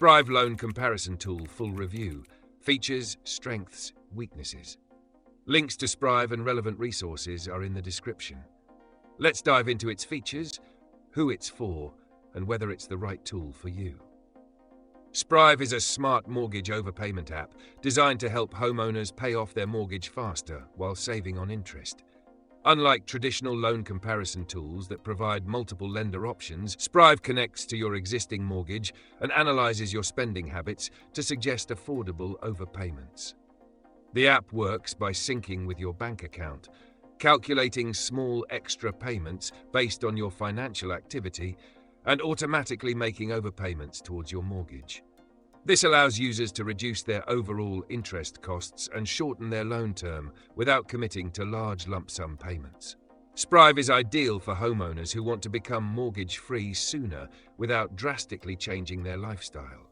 Sprive Loan Comparison Tool Full Review. Features, strengths, weaknesses. Links to Sprive and relevant resources are in the description. Let's dive into its features, who it's for, and whether it's the right tool for you. Sprive is a smart mortgage overpayment app designed to help homeowners pay off their mortgage faster while saving on interest. Unlike traditional loan comparison tools that provide multiple lender options, Sprive connects to your existing mortgage and analyzes your spending habits to suggest affordable overpayments. The app works by syncing with your bank account, calculating small extra payments based on your financial activity, and automatically making overpayments towards your mortgage. This allows users to reduce their overall interest costs and shorten their loan term without committing to large lump sum payments. Sprive is ideal for homeowners who want to become mortgage-free sooner without drastically changing their lifestyle.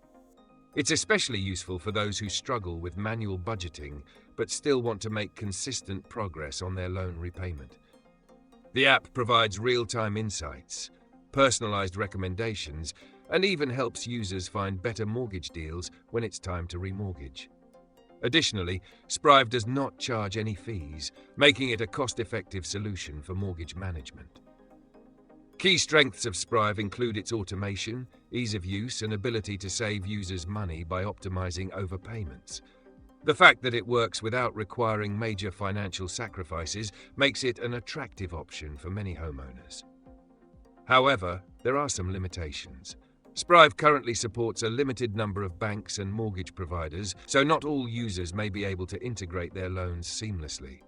It's especially useful for those who struggle with manual budgeting but still want to make consistent progress on their loan repayment. The app provides real-time insights, personalized recommendations, and even helps users find better mortgage deals when it's time to remortgage. Additionally, Sprive does not charge any fees, making it a cost-effective solution for mortgage management. Key strengths of Sprive include its automation, ease of use, and ability to save users money by optimizing overpayments. The fact that it works without requiring major financial sacrifices makes it an attractive option for many homeowners. However, there are some limitations. Sprive currently supports a limited number of banks and mortgage providers, so not all users may be able to integrate their loans seamlessly.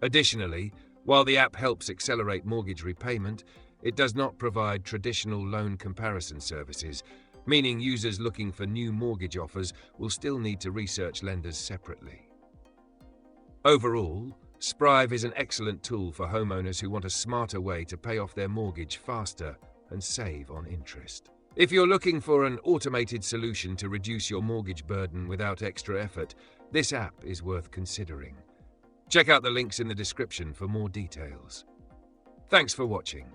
Additionally, while the app helps accelerate mortgage repayment, it does not provide traditional loan comparison services, meaning users looking for new mortgage offers will still need to research lenders separately. Overall, Sprive is an excellent tool for homeowners who want a smarter way to pay off their mortgage faster and save on interest. If you're looking for an automated solution to reduce your mortgage burden without extra effort, this app is worth considering. Check out the links in the description for more details. Thanks for watching.